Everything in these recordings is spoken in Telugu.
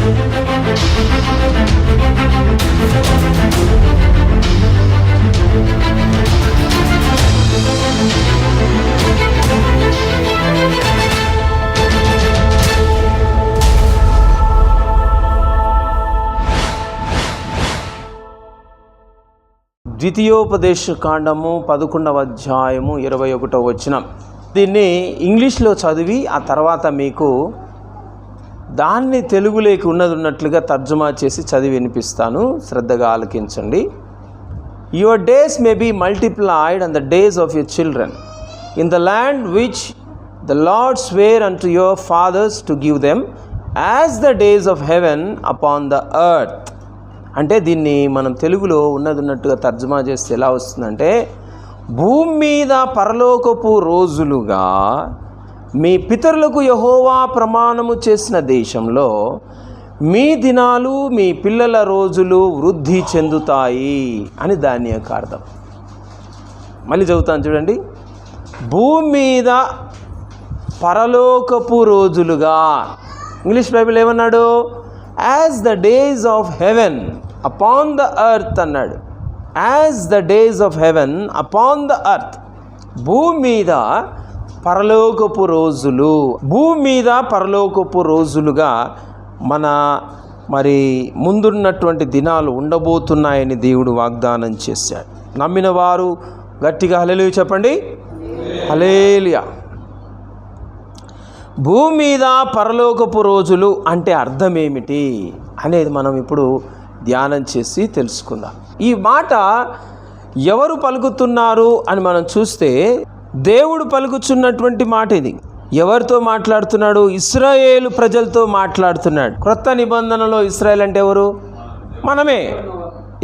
ద్వితీయోపదేశ కాండము 11వ అధ్యాయము 21వ వచనం. దీన్ని ఇంగ్లీష్లో చదివి ఆ తర్వాత మీకు దాన్ని తెలుగులోకి ఉన్నట్లుగా తర్జుమా చేసి చదివి వినిపిస్తాను. శ్రద్ధగా ఆలకించండి. Your days may be multiplied and the days of your children in the land which the Lord sware unto your fathers to give them as the days of heaven upon the earth. అంటే దీన్ని మనం తెలుగులో ఉన్నట్టుగా తర్జుమా చేస్తే ఎలా వస్తుందంటే, భూమి మీద పరలోకపు రోజులుగా మీ పితరులకు యెహోవా ప్రమాణము చేసిన దేశంలో మీ దినాలు మీ పిల్లల రోజులు వృద్ధి చెందుతాయి అని దాని యొక్క అర్థం. మళ్ళీ చదువుతాను చూడండి. భూమి మీద పరలోకపు రోజులుగా, ఇంగ్లీష్ బైబిల్ ఏమన్నాడు? As the days of heaven upon the earth అన్నాడు. As the days of heaven upon the earth. భూమి మీద పరలోకపు రోజులు, భూమి మీద పరలోకపు రోజులుగా మరి ముందున్నటువంటి దినాలు ఉండబోతున్నాయని దేవుడు వాగ్దానం చేశాడు. నమ్మిన వారు గట్టిగా హల్లెలూయా చెప్పండి. హల్లెలూయా. భూమి మీద పరలోకపు రోజులు అంటే అర్థం ఏమిటి అనేది మనం ఇప్పుడు ధ్యానం చేసి తెలుసుకుందాం. ఈ మాట ఎవరు పలుకుతున్నారు అని మనం చూస్తే, దేవుడు పలుకుతున్నటువంటి మాట ఇది. ఎవరితో మాట్లాడుతున్నాడు? ఇశ్రాయేలు ప్రజలతో మాట్లాడుతున్నాడు. క్రొత్త నిబంధనలో ఇశ్రాయేల్ అంటే ఎవరు? మనమే.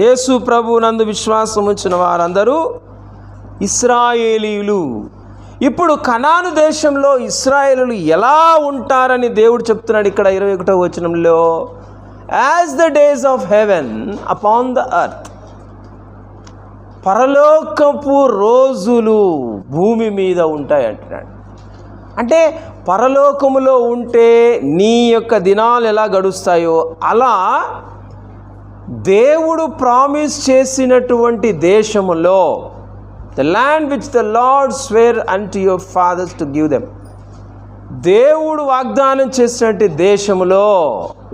యేసు ప్రభు నందు విశ్వాసం ఉంచిన వారందరూ ఇశ్రాయేలీయులు. ఇప్పుడు కనాను దేశంలో ఇశ్రాయేలులు ఎలా ఉంటారని దేవుడు చెప్తున్నాడు ఇక్కడ 21వ వచనంలో. As the days of heaven upon the earth. పరలోకపు రోజులు భూమి మీద ఉంటాయి అంటున్నాడు. అంటే పరలోకములో ఉంటే నీ యొక్క దినాలు ఎలా గడుస్తాయో అలా దేవుడు ప్రామిస్ చేసినటువంటి దేశములో, the land which the Lord swore unto your fathers to give them, దేవుడు వాగ్దానం చేసినట్టు దేశములో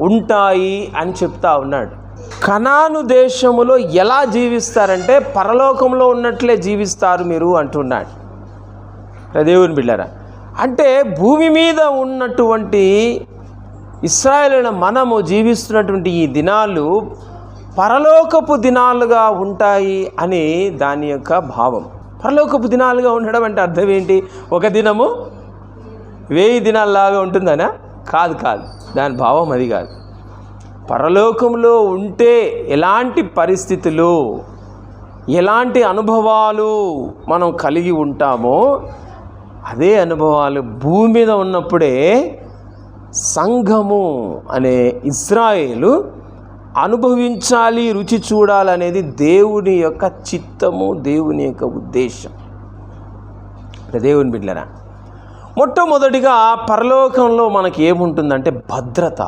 ఉంటాయి అని చెప్తా ఉన్నాడు. కనాను దేశములో ఎలా జీవిస్తారంటే పరలోకంలో ఉన్నట్లే జీవిస్తారు మీరు అంటున్నాడు. దేవుని బిడ్డలారా, అంటే భూమి మీద ఉన్నటువంటి ఇశ్రాయేలుల మనము జీవిస్తున్నటువంటి ఈ దినాలు పరలోకపు దినాలుగా ఉంటాయి అని దాని యొక్క భావం. పరలోకపు దినాలుగా ఉండడం అంటే అర్థం ఏంటి? ఒక దినము 1000 దినాల్లాగా ఉంటుందనా? కాదు. దాని భావం అది కాదు. పరలోకంలో ఉంటే ఎలాంటి పరిస్థితులు, ఎలాంటి అనుభవాలు మనం కలిగి ఉంటామో అదే అనుభవాలు భూమి మీద ఉన్నప్పుడే సంఘము అనే ఇశ్రాయేలు అనుభవించాలి, రుచి చూడాలనేది దేవుని యొక్క చిత్తము, దేవుని యొక్క ఉద్దేశం. దేవుని బిడ్డలారా, మొట్టమొదటిగా పరలోకంలో మనకి ఏముంటుందంటే భద్రత.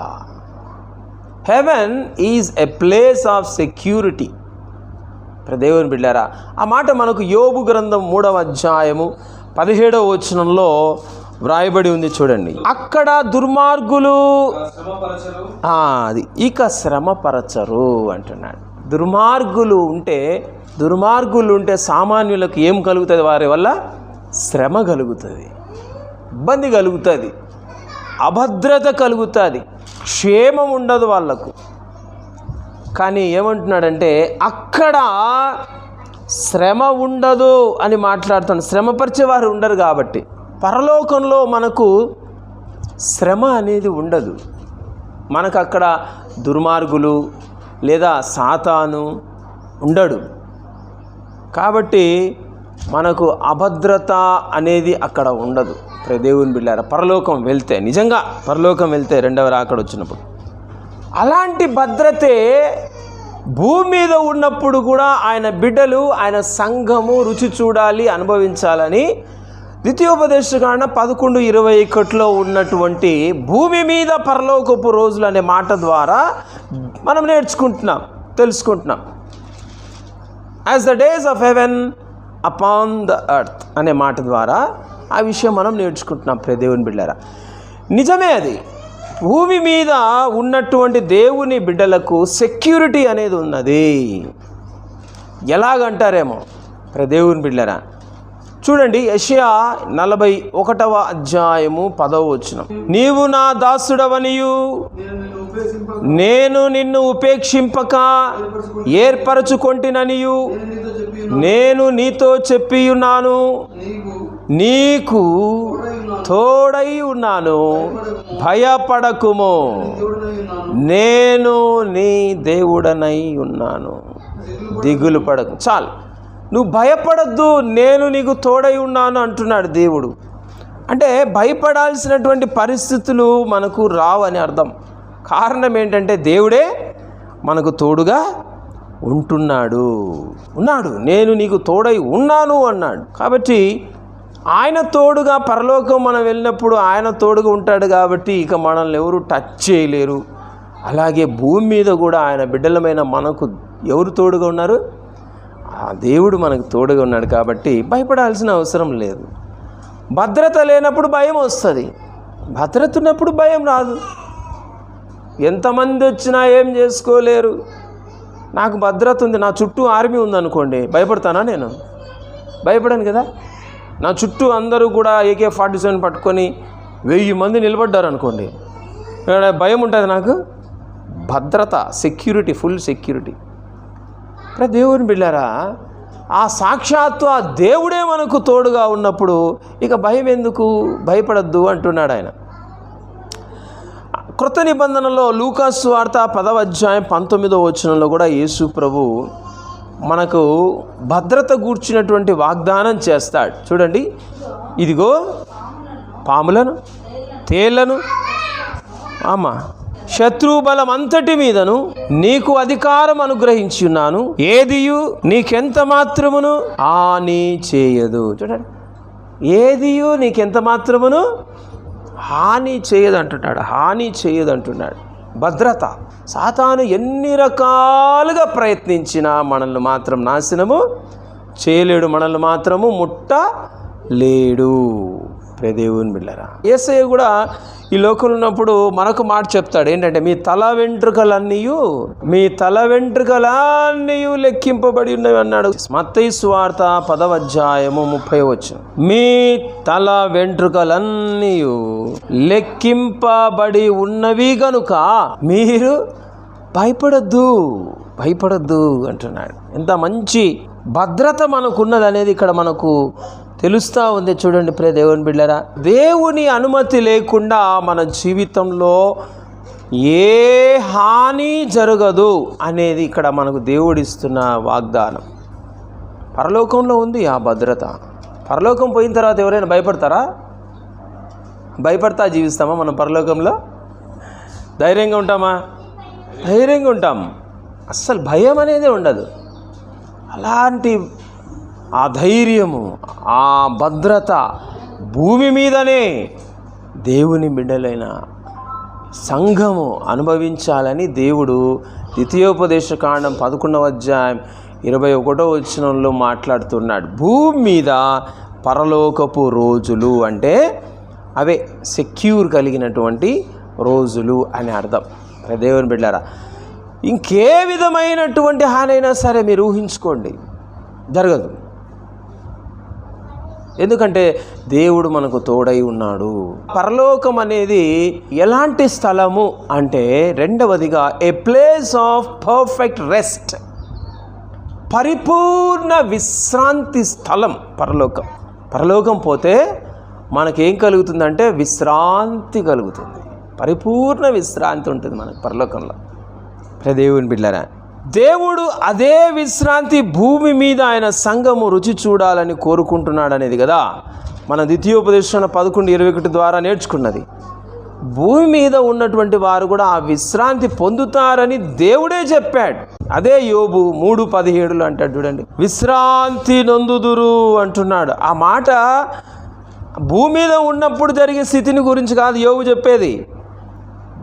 Heaven is a place of security. దేవుని బిడ్డలారా, ఆ మాట మనకు యోబు గ్రంథం 3వ అధ్యాయము 17వ వచనంలో వ్రాయబడి ఉంది చూడండి. అక్కడ దుర్మార్గులు ఇక శ్రమపరచరు అంటున్నాడు. దుర్మార్గులు ఉంటే సామాన్యులకు ఏం కలుగుతుంది? వారి వల్ల శ్రమ కలుగుతుంది, ఇబ్బంది కలుగుతుంది, అభద్రత కలుగుతుంది, క్షేమం ఉండదు వాళ్ళకు. కానీ ఏమంటున్నాడంటే అక్కడ శ్రమ ఉండదు అని మాట్లాడుతున్నాడు. శ్రమపరిచేవారు ఉండరు కాబట్టి. పరలోకంలో మనకు శ్రమ అనేది ఉండదు. మనకు అక్కడ దుర్మార్గులు లేదా సాతాను ఉండడు. కాబట్టి మనకు అభద్రత అనేది అక్కడ ఉండదు. దేవుని బిడ్డలారా, పరలోకం వెళ్తే, నిజంగా పరలోకం వెళ్తే రెండవ రాకడ వచ్చినప్పుడు అలాంటి భద్రతే భూమి మీద ఉన్నప్పుడు కూడా ఆయన బిడ్డలు, ఆయన సంఘము రుచి చూడాలి, అనుభవించాలని ద్వితీయోపదేశకాండ 11:21 ఉన్నటువంటి భూమి మీద పరలోకపు రోజులు అనే మాట ద్వారా మనం నేర్చుకుంటున్నాం, తెలుసుకుంటున్నాం. As the days of heaven upon the earth అనే మాట ద్వారా ఆ విషయం మనం నేర్చుకుంటున్నాం. దేవుని బిడ్డలారా, నిజమే అది. భూమి మీద ఉన్నటువంటి దేవుని బిడ్డలకు సెక్యూరిటీ అనేది ఉన్నది. ఎలాగంటారేమో దేవుని బిడ్డలారా, చూడండి యెషయా 41:10 నీవు నా దాసుడవనియు నేను నిన్ను ఉపేక్షింపక ఏర్పరచుకొంటిననియు నేను నీతో చెప్పియున్నాను, నీకు తోడై ఉన్నాను, భయపడకుము, నేను నీ దేవుడనై ఉన్నాను, దిగులు పడకు. చాలు, నువ్వు భయపడద్దు, నేను నీకు తోడై ఉన్నాను అంటున్నాడు దేవుడు. అంటే భయపడాల్సినటువంటి పరిస్థితులు మనకు రావు అని అర్థం. కారణం ఏంటంటే దేవుడే మనకు తోడుగా ఉన్నాడు. నేను నీకు తోడై ఉన్నాను అన్నాడు. కాబట్టి ఆయన తోడుగా పరలోకం మనం వెళ్ళినప్పుడు ఆయన తోడుగా ఉంటాడు. కాబట్టి ఇక మనల్ని ఎవరు టచ్ చేయలేరు. అలాగే భూమి మీద కూడా ఆయన బిడ్డలమైన మనకు ఎవరు తోడుగా ఉన్నారు? ఆ దేవుడు మనకు తోడుగా ఉన్నాడు. కాబట్టి భయపడాల్సిన అవసరం లేదు. భద్రత లేనప్పుడు భయం వస్తుంది, భద్రత ఉన్నప్పుడు భయం రాదు. ఎంతమంది వచ్చినా ఏం చేసుకోలేరు. నాకు భద్రత ఉంది, నా చుట్టూ ఆర్మీ ఉందనుకోండి, భయపడతానా? నేను భయపడాను కదా. నా చుట్టూ అందరూ కూడా AK-47 పట్టుకొని 1000 మంది నిలబడ్డారు అనుకోండి, భయం ఉంటుంది నాకు. భద్రత, సెక్యూరిటీ, ఫుల్ సెక్యూరిటీ. దేవుని బిడ్డలారా, ఆ సాక్షాత్తు ఆ దేవుడే మనకు తోడుగా ఉన్నప్పుడు ఇక భయం ఎందుకు? భయపడద్దు అంటున్నాడు ఆయన. క్రొత్త నిబంధనలో లూకాసు సువార్త 10:19 కూడా యేసు ప్రభు మనకు భద్రత గూర్చినటువంటి వాగ్దానం చేస్తాడు. చూడండి, ఇదిగో పాములను, తేళ్లను, శత్రుబలం అంతటి మీదను నీకు అధికారం అనుగ్రహించి ఉన్నాను, ఏదియు నీకెంత మాత్రమును హాని చేయదు. చూడండి, ఏదియు నీకెంత మాత్రమును హాని చేయదు అంటున్నాడు. హాని చేయదు అంటున్నాడు. భద్రత. సాతాను ఎన్ని రకాలుగా ప్రయత్నించినా మనల్ని మాత్రం నాశనము చేయలేడు, మనల్ని మాత్రము ముట్టలేడు. దేవుని బిడ్డలారా, యేసయ్య కూడా ఈ లోకంలో ఉన్నప్పుడు మనకు మాట చెప్తాడు. ఏంటంటే మీ తల వెంట్రుకలన్నీ లెక్కింపబడి ఉన్నవి అన్నాడు. మత్తయి సువార్త 10:30 మీ తల వెంట్రుకలన్నీ లెక్కింపబడి ఉన్నవి గనుక మీరు భయపడద్దు అంటున్నాడు. ఎంత మంచి భద్రత మనకున్నది అనేది ఇక్కడ మనకు తెలుస్తూ ఉంది. చూడండి దేవుని బిడ్డలారా, దేవుని అనుమతి లేకుండా మన జీవితంలో ఏ హాని జరగదు అనేది ఇక్కడ మనకు దేవుడిస్తున్న వాగ్దానం. పరలోకంలో ఉంది ఆ భద్రత. పరలోకం పోయిన తర్వాత ఎవరైనా భయపడతా జీవిస్తామా? మనం పరలోకంలో ధైర్యంగా ఉంటామా? ధైర్యంగా ఉంటాం. అస్సలు భయం అనేది ఉండదు. అలాంటి ఆ ధైర్యము, ఆ భద్రత భూమి మీదనే దేవుని బిడ్డలైన సంఘము అనుభవించాలని దేవుడు ద్వితీయోపదేశకాండం 11:21 మాట్లాడుతున్నాడు. భూమి మీద పరలోకపు రోజులు అంటే అవే సెక్యూర్ కలిగినటువంటి రోజులు అని అర్థం. దేవుని బిడ్డలారా, ఇంకే విధమైనటువంటి హానైనా సరే మీరు ఊహించుకోండి, జరగదు. ఎందుకంటే దేవుడు మనకు తోడై ఉన్నాడు. పరలోకం అనేది ఎలాంటి స్థలము అంటే, రెండవదిగా ఏ ప్లేస్ ఆఫ్ పర్ఫెక్ట్ రెస్ట్, పరిపూర్ణ విశ్రాంతి స్థలం పరలోకం. పరలోకం పోతే మనకేం కలుగుతుందంటే విశ్రాంతి కలుగుతుంది, పరిపూర్ణ విశ్రాంతి ఉంటుంది మనకు పరలోకంలో. దేవుని బిడ్డలారా, దేవుడు అదే విశ్రాంతి భూమి మీద ఆయన సంఘము రుచి చూడాలని కోరుకుంటున్నాడు అనేది కదా మన ద్వితీయోపదేశం 11:21 ద్వారా నేర్చుకున్నది. భూమి మీద ఉన్నటువంటి వారు కూడా ఆ విశ్రాంతి పొందుతారని దేవుడే చెప్పాడు. అదే యోబు 3:17 అంటాడు. చూడండి, విశ్రాంతి నొందుదురు అంటున్నాడు. ఆ మాట భూమి మీద ఉన్నప్పుడు జరిగే స్థితిని గురించి కాదు యోబు చెప్పేది.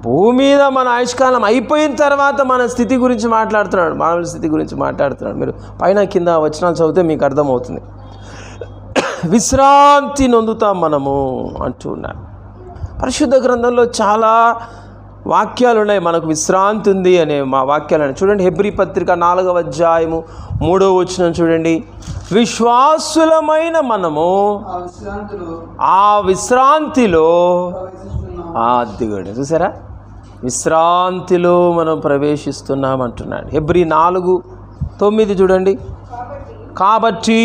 భూమి మీద మన ఆయుష్కాలం అయిపోయిన తర్వాత మన స్థితి గురించి మాట్లాడుతున్నాడు, మానవ స్థితి గురించి మాట్లాడుతున్నాడు. మీరు పైన కింద వచనాలు చదివితే మీకు అర్థమవుతుంది. విశ్రాంతి నొందుతాం మనము అంటూ ఉన్నారు. పరిశుద్ధ గ్రంథంలో చాలా వాక్యాలు ఉన్నాయి మనకు విశ్రాంతి ఉంది అనే మా వాక్యాలను చూడండి. హెబ్రీ పత్రిక 4వ అధ్యాయము 3వ వచనం చూడండి. విశ్వాసులమైన మనము ఆ విశ్రాంతిలో దిగండి, చూసారా, విశ్రాంతిలో మనం ప్రవేశిస్తున్నాం అంటున్నాడు. హెబ్రీ 4:9 చూడండి. కాబట్టి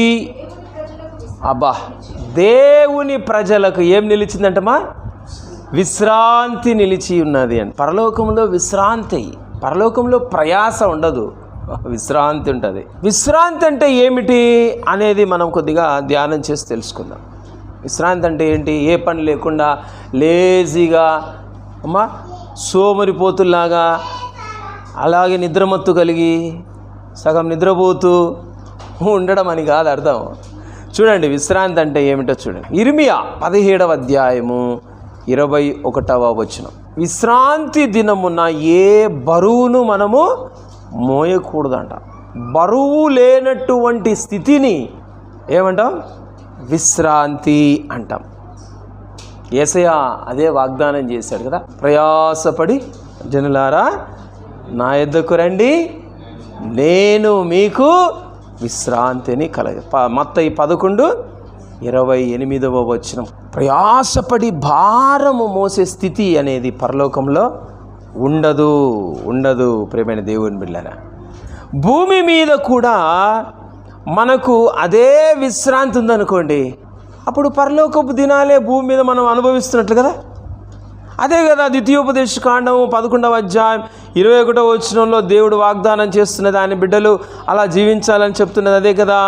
దేవుని ప్రజలకు ఏం నిలిచిందంటమా? విశ్రాంతి నిలిచి ఉన్నది అని. పరలోకంలో విశ్రాంతి, పరలోకంలో ప్రయాస ఉండదు, విశ్రాంతి ఉంటుంది. విశ్రాంతి అంటే ఏమిటి అనేది మనం కొద్దిగా ధ్యానం చేసి తెలుసుకుందాం. విశ్రాంతి అంటే ఏంటి? ఏ పని లేకుండా లేజీగా సోమరిపోతుల్లాగా అలాగే నిద్రమత్తు కలిగి సగం నిద్రపోతూ ఉండడం అని కాదు అర్థం. చూడండి విశ్రాంతి అంటే ఏమిటో చూడండి. ఇర్మియా 17వ అధ్యాయము 21వ వచనం. విశ్రాంతి దినమున ఏ బరువును మనము మోయకూడదంట. బరువు లేనటువంటి స్థితిని ఏమంటాం? విశ్రాంతి అంటాం. యేసయ్య అదే వాగ్దానం చేశాడు కదా, ప్రయాసపడి జనులారా నా యొద్దకు రండి, నేను మీకు విశ్రాంతిని మత్తయి 11:28వ వచనం. ప్రయాసపడి భారము మోసే స్థితి అనేది పరలోకంలో ఉండదు ప్రియమైన దేవుని బిడ్డలారా. భూమి మీద కూడా మనకు అదే విశ్రాంతి ఉందనుకోండి, అప్పుడు పరలోకపు దినాలే భూమి మీద మనం అనుభవిస్తున్నట్లు కదా. అదే కదా ద్వితీయోపదేశ కాండము 11వ అధ్యాయం 21వ వచనంలో దేవుడు వాగ్దానం చేస్తున్నది, ఆయన బిడ్డలు అలా జీవించాలని చెప్తున్నది అదే కదా.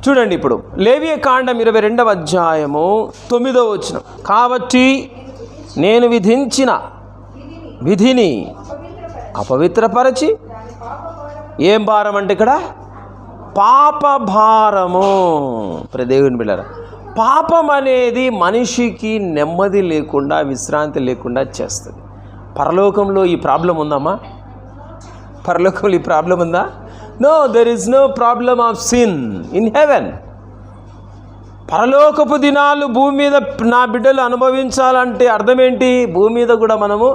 చూడండి ఇప్పుడు లేవియ కాండం 22వ అధ్యాయము 9వ వచనం. కాబట్టి నేను విధించిన విధిని అపవిత్రపరచి, ఏం భారం అంటే ఇక్కడ పాప భారము. దేవుని బిడ్డలారా, పాపం అనేది మనిషికి నెమ్మది లేకుండా విశ్రాంతి లేకుండా చేస్తుంది. పరలోకంలో ఈ ప్రాబ్లం ఉందమ్మా? పరలోకంలో ఈ ప్రాబ్లం ఉందా? No, there is no problem of sin in heaven. పరలోకపు దినాలు భూమి మీద నా బిడ్డలు అనుభవించాలంటే అర్థం ఏంటి? భూమి మీద కూడా మనము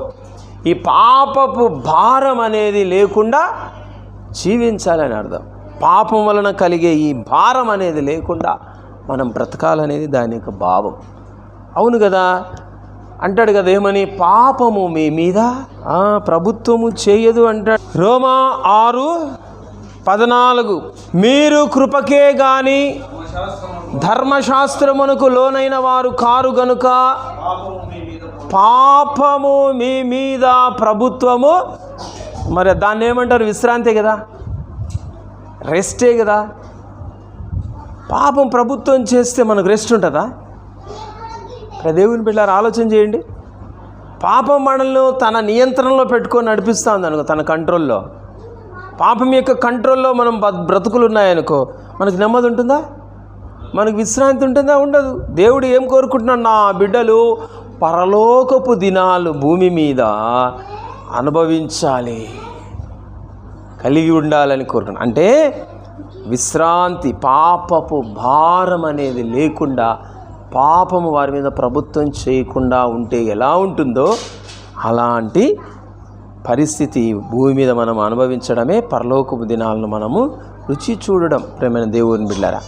ఈ పాపపు భారం అనేది లేకుండా జీవించాలని అర్థం. పాపం వలన కలిగే ఈ భారం అనేది లేకుండా మనం బ్రతకాలనేది దాని యొక్క భావం. అవును కదా, అంటాడు కదా ఏమని? పాపము మీ మీద ప్రభుత్వము చేయదు అంటాడు. రోమా 6:14 మీరు కృపకే గాని ధర్మశాస్త్రమునకు లోనైన వారు కారు గనుక పాపము మీ మీద ప్రభుత్వము. మరి దాన్ని ఏమంటారు? విశ్రాంతే కదా, రెస్టే కదా. పాపం ప్రభుత్వం చేస్తే మనకు రెస్ట్ ఉంటుందా? దేవుని బిడ్డలారా ఆలోచన చేయండి. పాపం మనల్ని తన నియంత్రణలో పెట్టుకొని నడిపిస్తూ ఉంది అనుకో, తన కంట్రోల్లో. పాపం యొక్క కంట్రోల్లో మనం బ్రతుకులు ఉన్నాయనుకో, మనకు నెమ్మది ఉంటుందా? మనకు విశ్రాంతి ఉంటుందా? ఉండదు. దేవుడు ఏం కోరుకుంటున్నాడు? నా బిడ్డలు పరలోకపు దినాలు భూమి మీద అనుభవించాలి, కలిగి ఉండాలని కోరుకున్నాను. అంటే విశ్రాంతి, పాపపు భారం అనేది లేకుండా, పాపము వారి మీద ప్రభుత్వం చేయకుండా ఉంటే ఎలా ఉంటుందో అలాంటి పరిస్థితి భూమి మీద మనం అనుభవించడమే పరలోకపు దినాలను మనము రుచి చూడడం ప్రేమైన దేవుని బిడ్డలారా.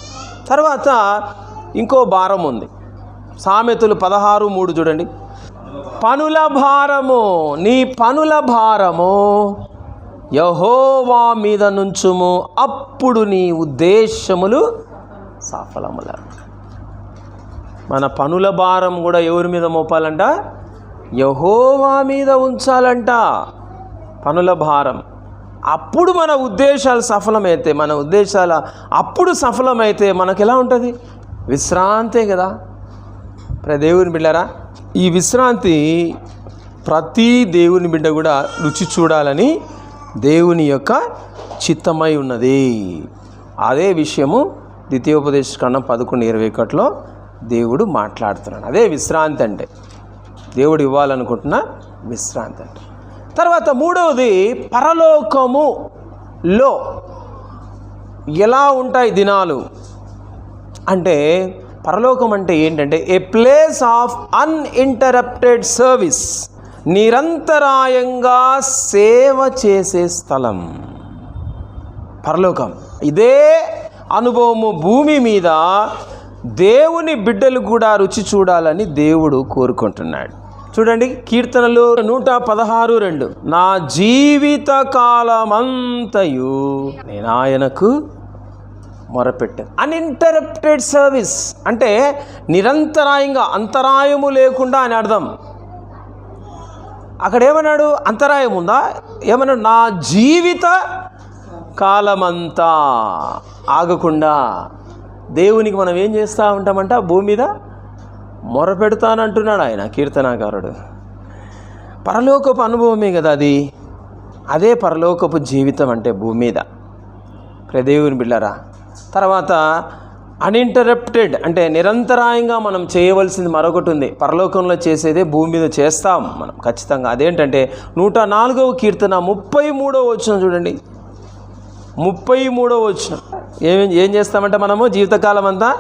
తర్వాత ఇంకో భారం ఉంది. సామెతలు 16:3 చూడండి. పనుల భారము, నీ పనుల భారము యెహోవా మీద నుంచుము, అప్పుడు నీ ఉద్దేశములు సఫలముల. మన పనుల భారం కూడా ఎవరి మీద మోపాలంట? యెహోవా మీద ఉంచాలంట పనుల భారం. అప్పుడు మన ఉద్దేశాలు సఫలమైతే, మన ఉద్దేశాలు అప్పుడు సఫలమైతే మనకు ఎలా ఉంటుంది? విశ్రాంతే కదా. దేవుని బిడ్డరా, ఈ విశ్రాంతి ప్రతి దేవుని బిడ్డ కూడా రుచి చూడాలని దేవుని యొక్క చిత్తమై ఉన్నది. అదే విషయము ద్వితీయోపదేశ కాండం 11:21 దేవుడు మాట్లాడుతున్నాడు. అదే విశ్రాంతి అంటే, దేవుడు ఇవ్వాలనుకుంటున్న విశ్రాంతి అంటే. తర్వాత మూడవది, పరలోకములో ఎలా ఉంటాయి దినాలు అంటే, పరలోకం అంటే ఏంటంటే ఏ ప్లేస్ ఆఫ్ అన్ఇంటరప్టెడ్ సర్వీస్, నిరంతరాయంగా సేవ చేసే స్థలం పరలోకం. ఇదే అనుభవము భూమి మీద దేవుని బిడ్డలు కూడా రుచి చూడాలని దేవుడు కోరుకుంటున్నాడు. చూడండి, కీర్తనలు 116:2, నా జీవిత కాలమంతయు నేను ఆయనకు మొరపెట్టాను. అన్ఇంటరప్టెడ్ సర్వీస్ అంటే నిరంతరాయంగా, అంతరాయము లేకుండా అని అర్థం. అక్కడ ఏమన్నాడు? అంతరాయం ఉందా? ఏమన్నాడు? నా జీవిత కాలమంతా ఆగకుండా దేవునికి మనం ఏం చేస్తూ ఉంటామంట? భూమి మీద మొరపెడతానంటున్నాడు ఆయన కీర్తనాకారుడు. పరలోకపు అనుభవమే కదా అది. అదే పరలోకపు జీవితం అంటే భూమి మీద. దేవుని బిడ్డలారా, తర్వాత అన్ఇంటరప్టెడ్ అంటే నిరంతరాయంగా మనం చేయవలసింది మరొకటి ఉంది. పరలోకంలో చేసేదే భూమి మీద చేస్తాం మనం ఖచ్చితంగా. అదేంటంటే 104వ కీర్తన 33వ వచనం చూడండి. 33వ వచనం ఏం చేస్తామంటే మనము జీవితకాలం అంతా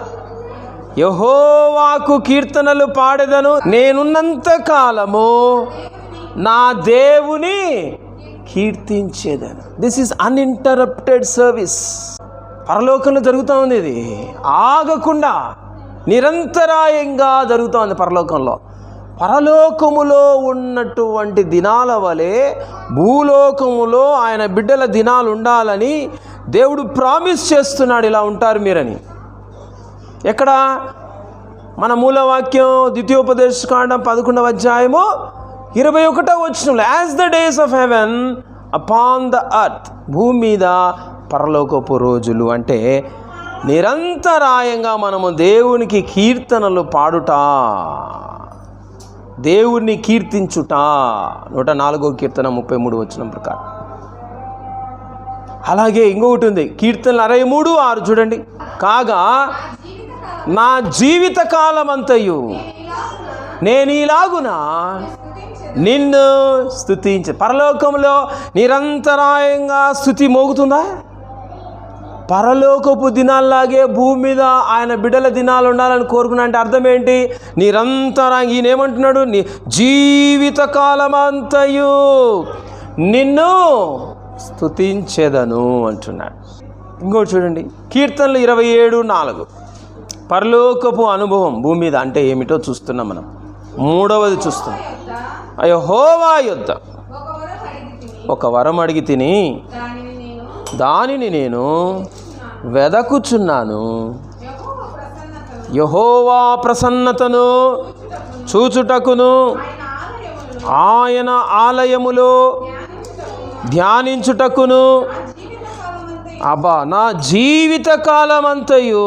యెహోవాకు కీర్తనలు పాడెదను, నేనున్నంత కాలము నా దేవుని కీర్తించేదను. This is uninterrupted service. పరలోకంలో జరుగుతూ ఉంది. ఇది ఆగకుండా నిరంతరాయంగా జరుగుతూ ఉంది పరలోకంలో. పరలోకములో ఉన్నటువంటి దినాల వలె భూలోకములో ఆయన బిడ్డల దినాలు ఉండాలని దేవుడు ప్రామిస్ చేస్తున్నాడు. ఇలా ఉంటారు మీరని. ఎక్కడ? మన మూలవాక్యం ద్వితీయోపదేశకాండం 11వ అధ్యాయము 21వ వచనంలో, as the days of heaven upon the earth, భూమి మీద పరలోకపు రోజులు అంటే నిరంతరాయంగా మనము దేవునికి కీర్తనలు పాడుట, దేవుణ్ణి కీర్తించుట. 104వ కీర్తన 33వ వచనం ప్రకారం. అలాగే ఇంకొకటి ఉంది, కీర్తనలు 63:6 చూడండి. కాగా నా జీవిత కాలమంతయు నేను ఇలాగున నిన్ను స్తుతించ. పరలోకంలో నిరంతరాయంగా స్తుతి మోగుతుందా? పరలోకపు దినాల్లాగే భూమి మీద ఆయన బిడ్డల దినాలు ఉండాలని కోరుకున్నా అంటే అర్థం ఏంటి? నిరంతరంగా ఈయన ఏమంటున్నాడు? నీ జీవితకాలమంతయు నిన్ను స్తుతించెదను అంటున్నాడు. ఇంకోటి చూడండి, కీర్తనలు 27:4, పరలోకపు అనుభవం భూమి మీద అంటే ఏమిటో చూస్తున్నాం మనం. మూడవది చూస్తున్నాం, యెహోవా యొద్ద ఒక వరం అడిగి తిని దానిని నేను వెదకుచున్నాను, యెహోవా ప్రసన్నతను చూచుటకును ఆయన ఆలయములో ధ్యానించుటకును. అబ్బా, నా జీవిత కాలమంతయు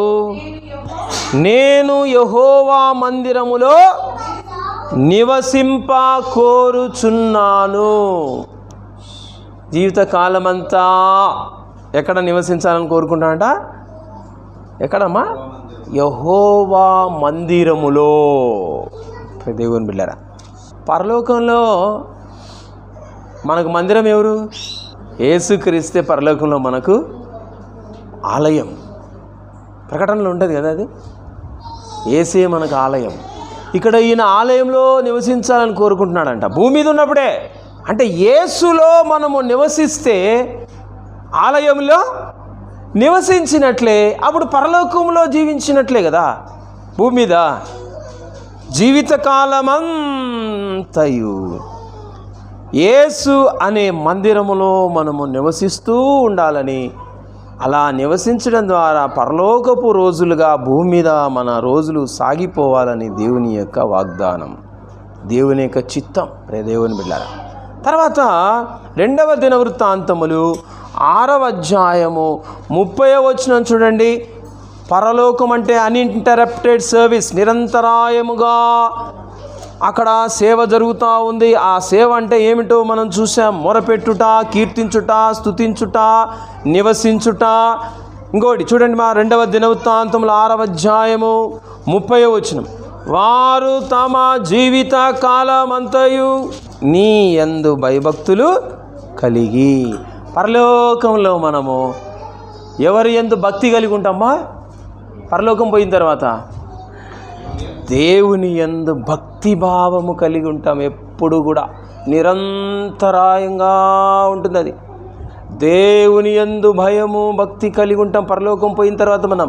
నేను యెహోవా మందిరములో నివసింప కోరుచున్నాను. జీవితకాలమంతా ఎక్కడ నివసించాలని కోరుకుంటానంట? ఎక్కడమ్మా? యెహోవా మందిరములో. దేవుని బిడ్డలారా, పరలోకంలో మనకు మందిరం ఎవరు? యేసుక్రీస్తే పరలోకంలో మనకు ఆలయం. ప్రకటనలో ఉంటుంది కదా అది. యేసే మనకు ఆలయం. ఇక్కడ ఈయన ఆలయంలో నివసించాలని కోరుకుంటున్నాడంట భూమి మీద ఉన్నప్పుడే. అంటే యేసులో మనము నివసిస్తే ఆలయంలో నివసించినట్లే, అప్పుడు పరలోకంలో జీవించినట్లే కదా. భూమి మీద జీవితకాలమంతయు యేసు అనే మందిరములో మనము నివసిస్తూ ఉండాలని, అలా నివసించడం ద్వారా పరలోకపు రోజులుగా భూమి మీద మన రోజులు సాగిపోవాలని దేవుని యొక్క వాగ్దానం, దేవుని యొక్క చిత్తం. దేవుని బిడ్డలారా, తర్వాత 2వ దినవృత్తాంతములు 6వ అధ్యాయము 30వ వచనం చూడండి. పరలోకం అంటే అన్ఇంటరప్టెడ్ సర్వీస్, నిరంతరాయముగా అక్కడ సేవ జరుగుతూ ఉంది. ఆ సేవ అంటే ఏమిటో మనం చూసాం. మొరపెట్టుట, కీర్తించుట, స్తుతించుట, నివసించుట, ఇంకోటి చూడండి, మా 2వ దినవృత్తాంతములు 6వ అధ్యాయము 30వ వచనం. వారు తమ జీవిత కాలమంతయు నీ యందు భయభక్తులు కలిగి. పరలోకంలో మనము ఎవరి యందు భక్తి కలిగి ఉంటామా? పరలోకం పోయిన తర్వాత దేవుని యందు భక్తి భావము కలిగి ఉంటాం. ఎప్పుడు కూడా నిరంతరాయంగా ఉంటుంది అది. దేవుని యందు భయము భక్తి కలిగి ఉంటాం. పరలోకం పోయిన తర్వాత మనం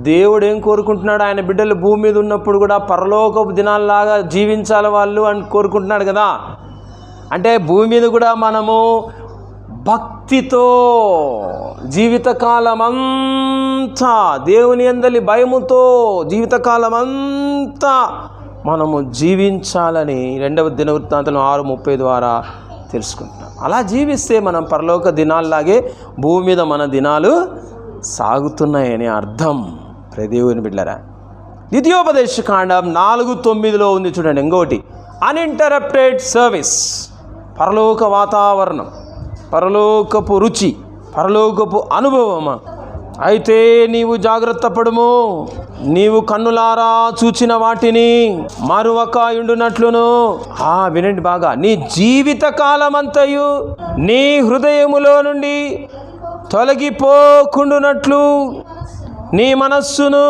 దేవుడు ఏం కోరుకుంటున్నాడు? ఆయన బిడ్డలు భూమి మీద ఉన్నప్పుడు కూడా పరలోకపు దినాల్లాగా జీవించాలి వాళ్ళు అని కోరుకుంటున్నాడు కదా. అంటే భూమి మీద కూడా మనము భక్తితో జీవితకాలం అంతా, దేవుని యందలి భయముతో జీవితకాలం అంతా మనము జీవించాలని 2వ దినవృత్తాంతం 6:30 ద్వారా తెలుసుకుంటున్నాం. అలా జీవిస్తే మనం పరలోక దినాల్లాగే భూమి మీద మన దినాలు సాగుతున్నాయని అర్థం. దేవుని బిడ్డలారా, ద్వితీయోపదేశ కాండం 4:9 ఉంది చూడండి. ఇంకోటి, అన్ఇంటరప్టెడ్ సర్వీస్. పరలోక వాతావరణం, పరలోకపు రుచి, పరలోకపు అనుభవమా. అయితే నీవు జాగ్రత్త పడుము, నీవు కన్నులారా చూచిన వాటిని మరువక ఉండునట్లును. వినండి బాగా, నీ జీవిత కాలమంతయు నీ హృదయములో నుండి తొలగిపోకుండునట్లు నీ మనస్సును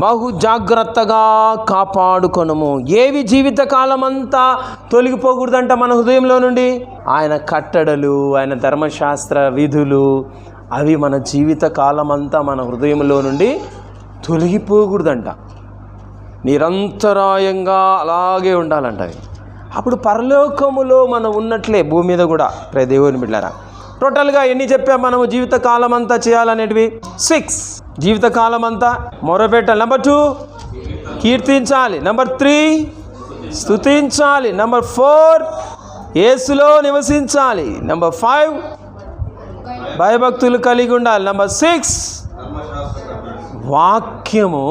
బహు జాగ్రత్తగా కాపాడుకొనుము. ఏవి జీవితకాలం అంతా తొలగిపోకూడదంట మన హృదయంలో నుండి? ఆయన కట్టడలు, ఆయన ధర్మశాస్త్ర విధులు, అవి మన జీవితకాలం అంతా మన హృదయంలో నుండి తొలగిపోకూడదంట. నిరంతరాయంగా అలాగే ఉండాలంట అవి. అప్పుడు పరలోకములో మనం ఉన్నట్లే భూమి మీద కూడా. దేవుని బిడ్డలారా, టోటల్గా ఎన్ని చెప్పాం మనము జీవితకాలం అంతా చేయాలనేటివి? 6. జీవితకాలం అంతా మొరపెట్టాలి. నెంబర్ 2 కీర్తించాలి. నెంబర్ 3 స్తుతించాలి. నెంబర్ 4 యేసులో నివసించాలి. నెంబర్ 5 భయభక్తులు కలిగి ఉండాలి. నెంబర్ 6 వాక్యము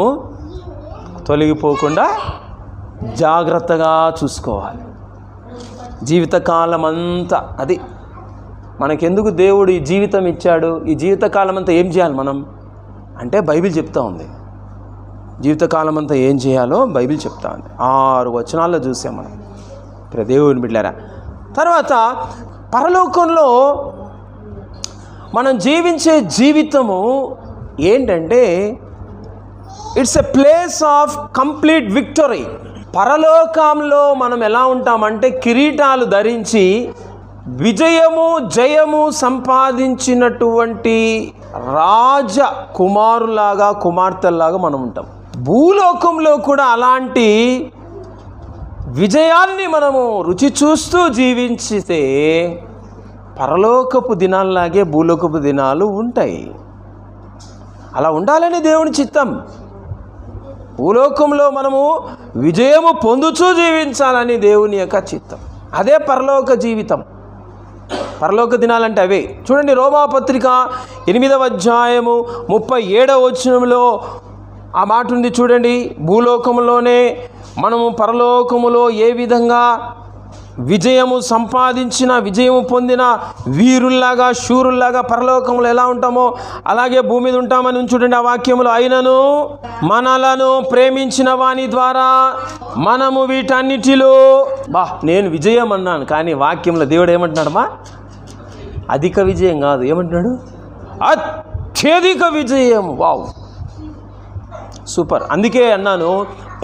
తొలగిపోకుండా జాగ్రత్తగా చూసుకోవాలి జీవితకాలం అంతా. అది మనకెందుకు దేవుడు ఈ జీవితం ఇచ్చాడు? ఈ జీవితకాలం అంతా ఏం చేయాలి మనం అంటే బైబిల్ చెప్తా ఉంది. జీవితకాలం అంతా ఏం చేయాలో బైబిల్ చెప్తా ఉంది. 6 వచనాల్లో చూసాం మనం. దేవుని బిడ్డలారా, తర్వాత పరలోకంలో మనం జీవించే జీవితము ఏంటంటే it's a place of complete victory. పరలోకంలో మనం ఎలా ఉంటామంటే కిరీటాలు ధరించి విజయము జయము సంపాదించినటువంటి రాజ కుమారులాగా కుమార్తెలాగా మనం ఉంటాం. భూలోకంలో కూడా అలాంటి విజయాన్ని మనము రుచి చూస్తూ జీవించితే పరలోకపు దినాల్లాగే భూలోకపు దినాలు ఉంటాయి. అలా ఉండాలని దేవుని చిత్తం. భూలోకంలో మనము విజయము పొందుచూ జీవించాలని దేవుని యొక్క చిత్తం. అదే పరలోక జీవితం. పరలోక దినాలంటే అవే. చూడండి, రోమాపత్రిక 8వ అధ్యాయము 37వ వచనంలో ఆ మాట ఉంది చూడండి. భూలోకములోనే మనము పరలోకములో ఏ విధంగా విజయము సంపాదించిన, విజయము పొందిన వీరుల్లాగా, శూరుల్లాగా పరలోకంలో ఎలా ఉంటామో అలాగే భూమి మీద ఉంటామని చూడండి. ఆ వాక్యములో, అయినను మనలను ప్రేమించిన వాని ద్వారా మనము వీటన్నిటిలో నేను విజయం అన్నాను, కానీ వాక్యంలో దేవుడు ఏమంటున్నాడమ్మా? అధిక విజయం కాదు, ఏమంటున్నాడు? అత్యధిక విజయం. Wow, super. అందుకే అన్నాను,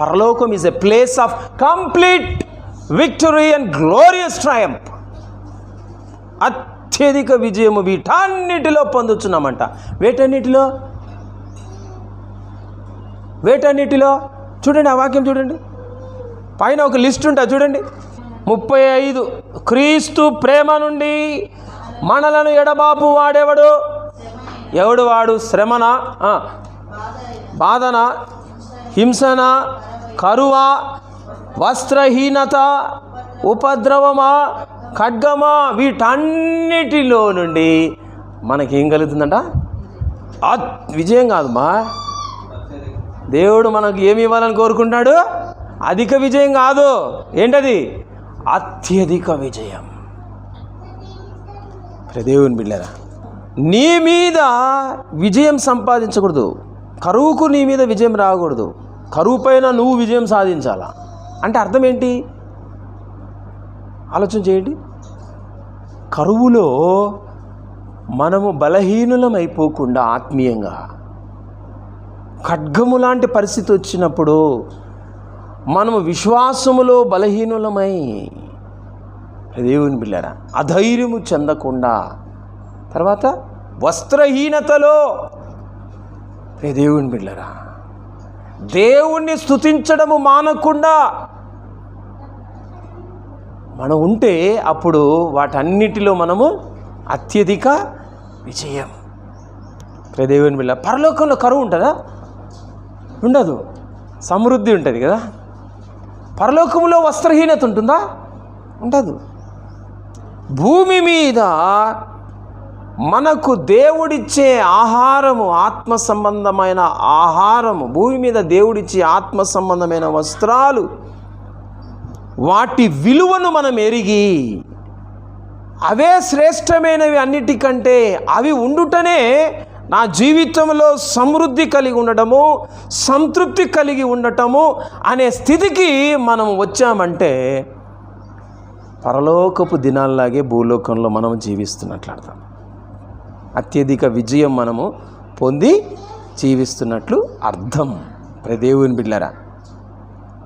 పరలోకం is a place of complete victory and glorious Triumph. అత్యధిక విజయము వీటన్నిటిలో పొందుతున్నామంట. వేటన్నిటిలో చూడండి, ఆ వాక్యం చూడండి, పైన ఒక లిస్ట్ ఉంటుంది చూడండి. 35 క్రీస్తు ప్రేమ నుండి మనలను ఎడబాపు వాడెవడు? ఎవడు వాడు? శ్రమన, బాధన, హింసన, కరువా, వస్త్రహీనత, ఉపద్రవమా, ఖడ్గమా, వీటన్నిటిలో నుండి మనకేం కలుగుతుందంట? విజయం కాదుమా. దేవుడు మనకు ఏమి ఇవ్వాలని కోరుకుంటున్నాడు? అధిక విజయం కాదు. ఏంటది? అత్యధిక విజయం. దేవుని బిడ్డలారా, నీ మీద విజయం సంపాదించకూడదు, కరువుకు నీ మీద విజయం రాకూడదు, కరువు పైన నువ్వు విజయం సాధించాలా అంటే అర్థం ఏంటి? ఆలోచన చేయండి. కరువులో మనము బలహీనులం అయిపోకుండా ఆత్మీయంగా, ఖడ్గము లాంటి పరిస్థితి వచ్చినప్పుడు మనము విశ్వాసములో బలహీనులమై దేవుని బిడ్డలారా అధైర్యము చెందకుండా, తర్వాత వస్త్రహీనతలో దేవుని బిడ్డలారా దేవుణ్ణి స్తుతించడము మానకుండా మనం ఉంటే అప్పుడు వాటన్నిటిలో మనము అత్యధిక విజయం. దేవుని బిడ్డ పరలోకంలో కరువు ఉంటుందా? ఉండదు, సమృద్ధి ఉంటుంది కదా. పరలోకంలో వస్త్రహీనత ఉంటుందా? ఉండదు. భూమి మీద మనకు దేవుడిచ్చే ఆహారము, ఆత్మ సంబంధమైన ఆహారము, భూమి మీద దేవుడిచ్చే ఆత్మ సంబంధమైన వస్త్రాలు, వాటి విలువను మనం ఎరిగి అవే శ్రేష్టమైనవి అన్నిటికంటే, అవి ఉండుటనే నా జీవితంలో సమృద్ధి కలిగి ఉండటము, సంతృప్తి కలిగి ఉండటము అనే స్థితికి మనం వచ్చామంటే పరలోకపు దినాల్లాగే భూలోకంలో మనం జీవిస్తున్నట్లు అర్థం. అత్యధిక విజయం మనము పొంది జీవిస్తున్నట్లు అర్థం. దేవుని బిడ్డలారా,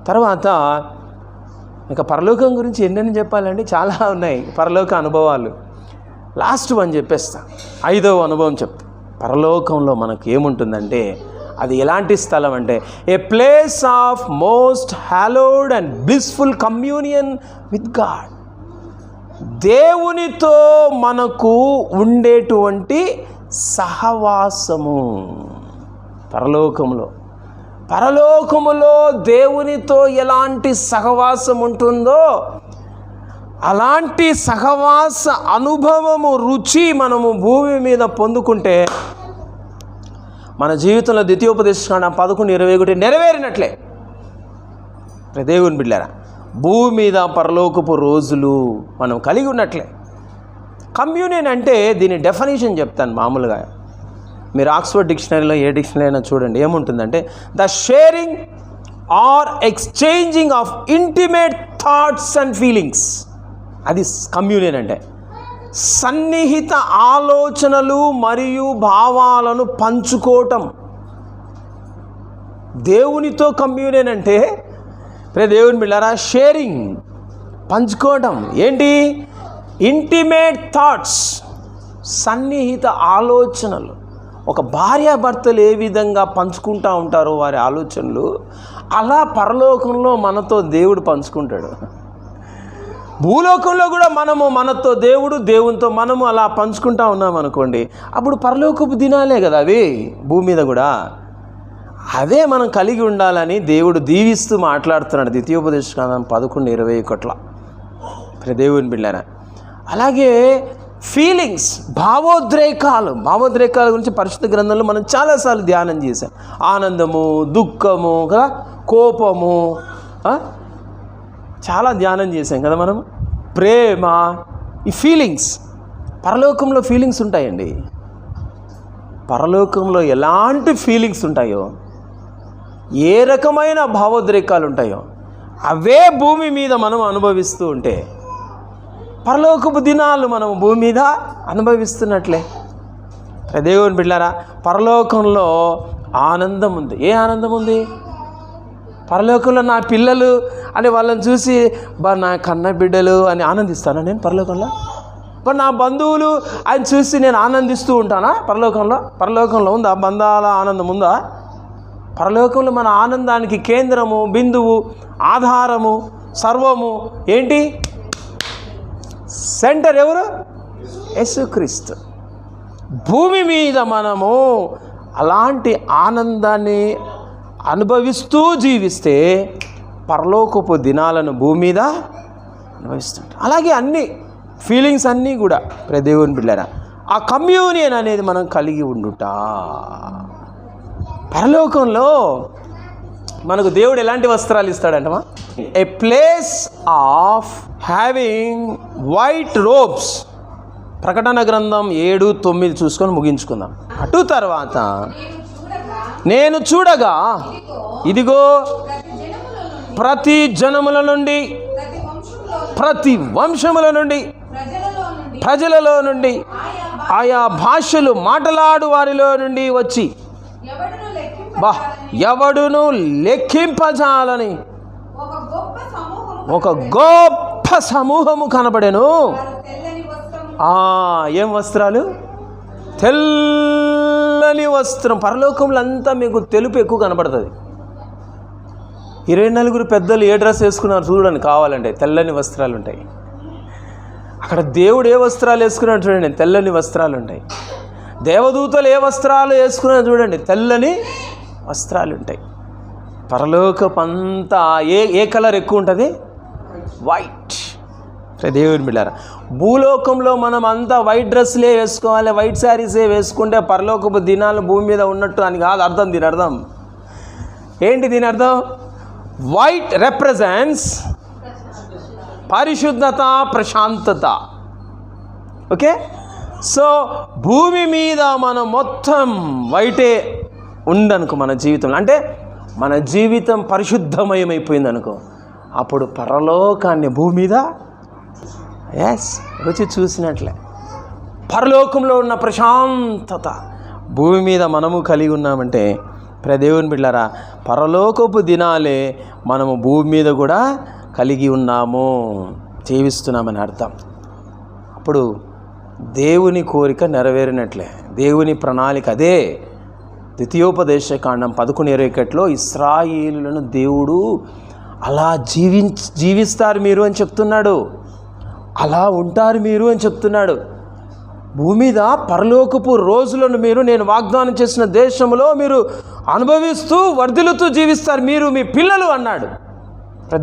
తర్వాత ఇంకా పరలోకం గురించి ఎన్నెన్ని చెప్పాలండి, చాలా ఉన్నాయి పరలోక అనుభవాలు. లాస్ట్ వన్ చెప్పేస్తా, 5వ అనుభవం చెప్తా. పరలోకంలో మనకు ఏముంటుందంటే అది ఎలాంటి స్థలం అంటే a place of most hallowed and blissful communion with God. దేవునితో మనకు ఉండేటువంటి సహవాసము పరలోకములో దేవునితో ఎలాంటి సహవాసం ఉంటుందో అలాంటి సహవాస అనుభవము, రుచి మనము భూమి మీద పొందుకుంటే మన జీవితంలో ద్వితీయోపదేశకాండం 11:21 నెరవేరినట్లే. దేవుని బిడ్డలారా, భూమి మీద పరలోకపు రోజులు మనం కలిగి ఉన్నట్లే. కమ్యూనియన్ అంటే దీని డెఫినేషన్ చెప్తాను. మామూలుగా మీరు ఆక్స్ఫర్డ్ డిక్షనరీలో ఏ డిక్షనరీ అయినా చూడండి, ఏముంటుందంటే the sharing or exchanging of intimate thoughts and feelings. అది కమ్యూనియన్ అంటే సన్నిహిత ఆలోచనలు మరియు భావాలను పంచుకోవటం. దేవునితో కమ్యూనియన్ అంటే దేవుని బిడ్డలారా షేరింగ్, పంచుకోవటం. ఏంటి? ఇంటిమేట్ థాట్స్, సన్నిహిత ఆలోచనలు. ఒక భార్యాభర్తలు ఏ విధంగా పంచుకుంటూ ఉంటారో వారి ఆలోచనలు, అలా పరలోకంలో మనతో దేవుడు పంచుకుంటాడు. భూలోకంలో కూడా మనతో దేవునితో మనము అలా పంచుకుంటా ఉన్నాం అనుకోండి, అప్పుడు పరలోకపు దినాలే కదా అవి. భూమి మీద కూడా అదే మనం కలిగి ఉండాలని దేవుడు దీవిస్తూ మాట్లాడుతున్నాడు ద్వితీయోపదేశకాండం 11:21. దేవుని బిడ్డలారా, అలాగే ఫీలింగ్స్, భావోద్రేకాల గురించి పరిశుద్ధ గ్రంథంలో మనం చాలాసార్లు ధ్యానం చేశాం. ఆనందము, దుఃఖము కదా, కోపము, చాలా ధ్యానం చేశాం కదా మనం. ప్రేమ, ఈ ఫీలింగ్స్, పరలోకంలో ఫీలింగ్స్ ఉంటాయండి. పరలోకంలో ఎలాంటి ఫీలింగ్స్ ఉంటాయో, ఏ రకమైన భావోద్రేకాలు ఉంటాయో అవే భూమి మీద మనం అనుభవిస్తూ ఉంటే పరలోకపు దినాలు మనం భూమి మీద అనుభవిస్తున్నట్లే. దేవుని బిడ్డలారా, పరలోకంలో ఆనందం ఉంది. ఏ ఆనందం ఉంది? పరలోకంలో నా పిల్లలు అని వాళ్ళని చూసి నా కన్న బిడ్డలు అని ఆనందిస్తానా నేను పరలోకంలో? నా బంధువులు అని చూసి నేను ఆనందిస్తూ ఉంటానా పరలోకంలో ఉందా బంధాల ఆనందం ఉందా? పరలోకంలో మన ఆనందానికి కేంద్రము, బిందువు, ఆధారము, సర్వము ఏంటి? సెంటర్ ఎవరు? యేసుక్రీస్తు. భూమి మీద మనము అలాంటి ఆనందాన్ని అనుభవిస్తూ జీవిస్తే పరలోకపు దినాలను భూమి మీద అనుభవిస్తుంటాం. అలాగే అన్ని ఫీలింగ్స్ అన్నీ కూడా దేవుని బిడ్డలారా ఆ కమ్యూనియన్ అనేది మనం కలిగి ఉండుట. పరలోకంలో మనకు దేవుడు ఎలాంటి వస్త్రాలు ఇస్తాడంటమా? A place of having white robes ప్రకటన గ్రంథం 7:9 చూసుకొని ముగించుకుందాం. అటు తర్వాత నేను చూడగా ఇదిగో ప్రతి జనముల నుండి, ప్రతి వంశముల నుండి, ప్రజలలో నుండి, ఆయా భాషలు మాట్లాడు వారిలో నుండి వచ్చి ఎవడును లెక్కింపజాలని ఒక గొప్ప సమూహము కనబడెను. ఏం వస్త్రాలు? తెల్లని వస్త్రం. పరలోకంలో అంతా మీకు తెలుపు ఎక్కువ కనబడుతుంది. 24 పెద్దలు ఏ డ్రెస్ వేసుకున్నారు చూడండి, కావాలంటే తెల్లని వస్త్రాలు ఉంటాయి. అక్కడ దేవుడు ఏ వస్త్రాలు వేసుకున్నాడు చూడండి, తెల్లని వస్త్రాలు ఉంటాయి. దేవదూతలు ఏ వస్త్రాలు వేసుకున్నారు చూడండి, తెల్లని వస్త్రాలు ఉంటాయి. పరలోకమంతా ఏ కలర్ ఎక్కువ ఉంటుంది? వైట్. దేవుని బిడ్డారా, భూలోకంలో మనం అంతా వైట్ డ్రెస్లే వేసుకోవాలి, వైట్ శారీసే వేసుకుంటే పరలోకపు దినాలు భూమి మీద ఉన్నట్టు అని కాదు అర్థం. దీని అర్థం ఏంటి? దీని అర్థం వైట్ రిప్రజెంట్స్ పరిశుద్ధత, ప్రశాంతత. ఓకే, సో భూమి మీద మనం మొత్తం వైటే ఉండనుకో మన జీవితంలో, అంటే మన జీవితం పరిశుద్ధమయమైపోయింది అనుకో, అప్పుడు పరలోకాన్ని భూమి మీద రుచి చూసినట్లే. పరలోకంలో ఉన్న ప్రశాంతత భూమి మీద మనము కలిగి ఉన్నామంటే దేవుని బిడ్డలారా, పరలోకపు దినాలే మనము భూమి మీద కూడా కలిగి ఉన్నాము, జీవిస్తున్నామని అర్థం. అప్పుడు దేవుని కోరిక నెరవేరినట్లే, దేవుని ప్రణాళిక అదే. ద్వితీయోపదేశకాండం 11:21 ఇశ్రాయేలులను దేవుడు అలా జీవిస్తారు మీరు అని చెప్తున్నాడు, అలా ఉంటారు మీరు అని చెప్తున్నాడు. భూమి మీద పరలోకపు రోజులను మీరు నేను వాగ్దానం చేసిన దేశంలో మీరు అనుభవిస్తూ వర్ధిల్లుతూ జీవిస్తారు మీరు, మీ పిల్లలు అన్నాడు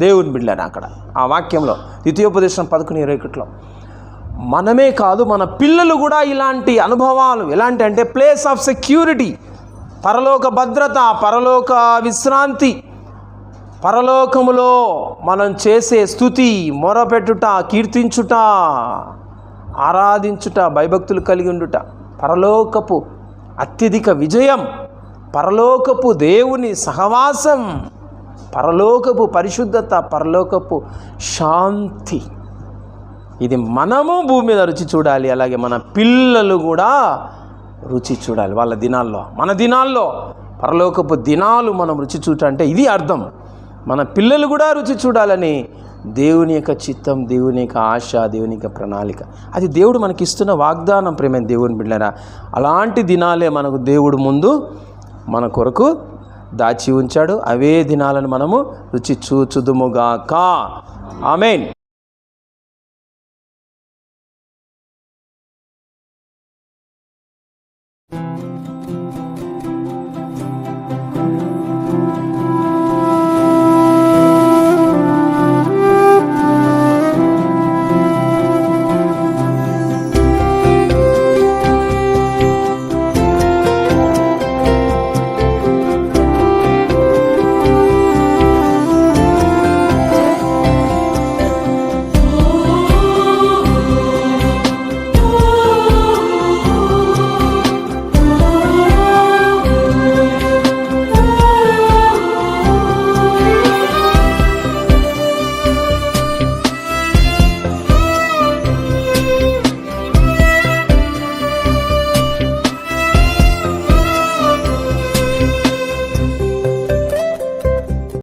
దేవుని బిడ్డలని. అక్కడ ఆ వాక్యంలో ద్వితీయోపదేశం 11:21 మనమే కాదు మన పిల్లలు కూడా ఇలాంటి అనుభవాలు, ఎలాంటి అంటే ప్లేస్ ఆఫ్ సెక్యూరిటీ, పరలోక భద్రత, పరలోక విశ్రాంతి, పరలోకములో మనం చేసే స్తుతి, మొరపెట్టుట, కీర్తించుట, ఆరాధించుట, భయభక్తులు కలిగి ఉండుట, పరలోకపు అత్యధిక విజయం, పరలోకపు దేవుని సహవాసం, పరలోకపు పరిశుద్ధత, పరలోకపు శాంతి. ఇది మనము భూమి మీద రుచి చూడాలి, అలాగే మన పిల్లలు కూడా రుచి చూడాలి. వాళ్ళ దినాల్లో, మన దినాల్లో పరలోకపు దినాలు మనం రుచి చూడ అంటే ఇది అర్థం. మన పిల్లలు కూడా రుచి చూడాలని దేవుని యొక్క చిత్తం, దేవుని యొక్క ఆశ, దేవుని యొక్క ప్రణాళిక. అది దేవుడు మనకిస్తున్న వాగ్దానం. ప్రేమ దేవుని బిడ్డలారా, అలాంటి దినాలే మనకు దేవుడు ముందు మన కొరకు దాచి ఉంచాడు. అవే దినాలను మనము రుచి చూచుదుముగాక. ఆమేన్.